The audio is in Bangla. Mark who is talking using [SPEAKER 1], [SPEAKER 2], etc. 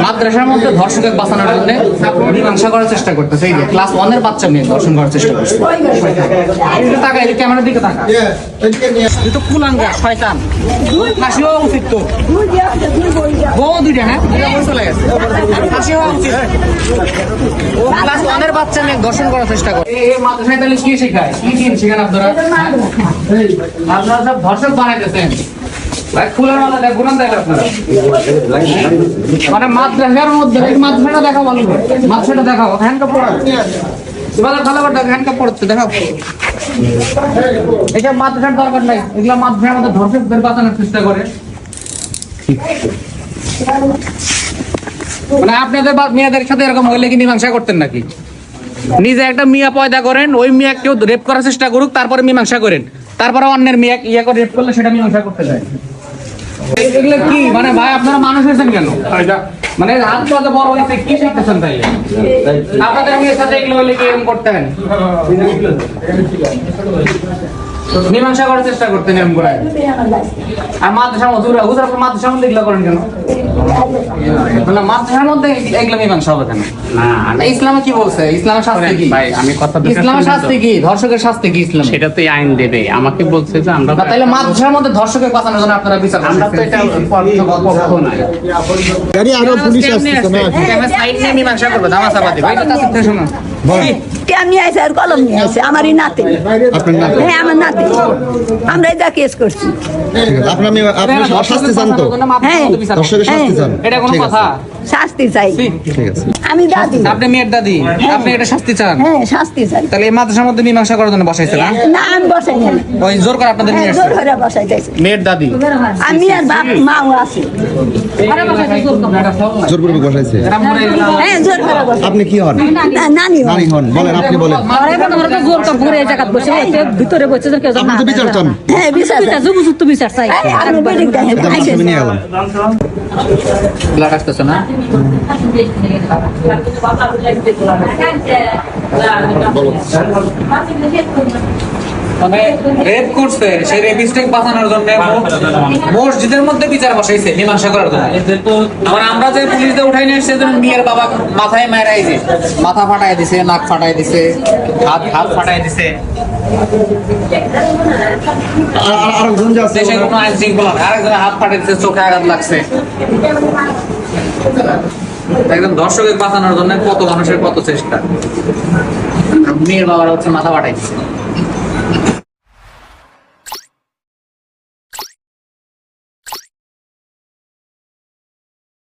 [SPEAKER 1] মাদ্রাসার মধ্যে ধর্ষকের বাঁচানোর জন্য মীমাংসা করার চেষ্টা করতেছে। এই যে ক্লাস 1 এর বাচ্চা মেয়ে ধর্ষণ করার চেষ্টা করছে। টাকা এই ক্যামেরার দিকে টাকা, তুই তো কুলাঙ্গা শয়তান, ফাঁসি হওয়া উচিত তো। বউ দুইটা, হ্যাঁ দুইটা বউ চলে গেছে, ফাঁসি হওয়া উচিত। ও ক্লাস 1 এর বাচ্চা মেয়ে ধর্ষণ করার চেষ্টা করে। এই মাদ্রাসায় তাহলে কি শেখায়, কি শেখান আপনারা? আপনারা সব ধর্ষক বানাইতেছেন। মানে মাদ্রাসার মধ্যে মাদ্রাসাটা দেখাও, ভালো মাদ্রাসাটা দেখাও, হ্যান্ডকাপ পড়া ভালো হ্যান্ডকাপ পড়তে দেখাও। এইসব মাদ্রাসার দরকার নাই, এগুলো মাদ্রাসার মধ্যে ধর্ষকদের বাঁচানোর চেষ্টা করে। মানে আপনাদের মেয়েদের সাথে এরকম হইলে কি মীমাংসা করতেন নাকি? নিজে একটা মিয়া পয়দা করেন, ওই মিয়া কেউ রেপ করার চেষ্টা করুক, তারপরে মীমাংসা করেন, তারপরে অন্যের মেয়ে ইয়ে করে রেপ করলে সেটা মীমাংসা করতে যায়। এগুলো কি মানে ভাই আপনারা মানুষ হয়েছেন কেন? মানে হাত পাতে বড় হয়েছে কি শিখতেছেন তাই? আপনাদের মেয়ের সাথে এগুলো হলে কি এরকম করতেন? মীমাংসা করার চেষ্টা করতেন এরকম করে। আর মাদ্রাসার মধ্যে মাদ্রাসার মধ্যে এগুলো করেন কেন? মানে মাদ্রাসার মধ্যে এগুলো মীমাংসা হবে কেন? না ইসলামে কি বলছে? ইসলামের শাস্তি কি ভাই? আমি কথা ইসলামের শাস্তি কি, ধর্ষকের শাস্তি কি ইসলাম? সেটা তো আইন দেবে। আমাকে বলছে যে আমরা তাহলে মাদ্রাসার মধ্যে ধর্ষকের বাঁচানোর জন্য আপনারা বিচার করছেন। আমরা তো এটা পক্ষ নাই।
[SPEAKER 2] গাড়ি আরো পুলিশ আসছে না,
[SPEAKER 1] আমি সাইড নিয়ে মীমাংসা করব, দামাসাবা দিব। এটা কাছে থেকে শুনুন।
[SPEAKER 3] আমি আইসি আর কলম নিয়ে আসি, আমারই নাতি।
[SPEAKER 2] আপনার নাতি?
[SPEAKER 3] হ্যাঁ আমার নাতি। আমরা এটা কেস করছি।
[SPEAKER 2] আপনি শাস্তি চান তো?
[SPEAKER 3] হ্যাঁ
[SPEAKER 2] দর্শকের শাস্তি চান?
[SPEAKER 1] এটা কোনো কথা?
[SPEAKER 3] শাস্তি চাই।
[SPEAKER 2] ঠিক আছে।
[SPEAKER 3] আমি দাদি।
[SPEAKER 1] আপনি মেয়ের দাদি, আপনি এটা শাস্তি চান?
[SPEAKER 3] হ্যাঁ শাস্তি চাই।
[SPEAKER 1] তাহলে এই মাদ্রাসার মধ্যে মীমাংসা করার জন্য বসাইছে না?
[SPEAKER 3] না আমি বসাই নাই।
[SPEAKER 1] ওই জোর করে আপনাদের নিয়ে আসছে?
[SPEAKER 3] জোর করে বসাই যাইছে।
[SPEAKER 1] মেয়ের দাদি
[SPEAKER 3] আমি আর বাপ মাও আছি।
[SPEAKER 2] জোর করে বসাইছে?
[SPEAKER 3] হ্যাঁ জোর করে বসাই।
[SPEAKER 2] আপনি কি হন?
[SPEAKER 3] নানি
[SPEAKER 2] নানি হন? বলেন, আপনি বলেন।
[SPEAKER 4] ভিতরে বসে
[SPEAKER 2] আপনি তো বিচার চান?
[SPEAKER 3] হ্যাঁ বিচার চাই।
[SPEAKER 4] যুবযুক্ত বিচার চাই।
[SPEAKER 3] আমি বেডিং দেখাই।
[SPEAKER 2] আমি নিয়ে গেলাম।
[SPEAKER 1] ব্লাড আসতেছে না? মানে রেপ করছে, সেই রেপিস্টকে বাঁচানোর জন্য মসজিদের মধ্যে বিচার বসাইছে মীমাংসা করার জন্য। মানে আমরা যে পুলিশে উঠাই নিয়ে এসেছে, মেয়ের বাবা মাথায় মারাই যে মাথা ফাটাই দিছে, নাক ফাটাই দিছে, হাত ফাটাই দিছে।
[SPEAKER 2] আরেকজন যে আছে,
[SPEAKER 1] দেশে কোনো আইন শৃঙ্খলা নেই, আরেকজনের হাত ফাটাই দিছে, চোখে আঘাত লাগছে। একদম দর্শকের বাঁচানোর জন্য কত মানুষের কত চেষ্টা। মেয়ের বাবার হচ্ছে মাথা ফাটাই দিছে।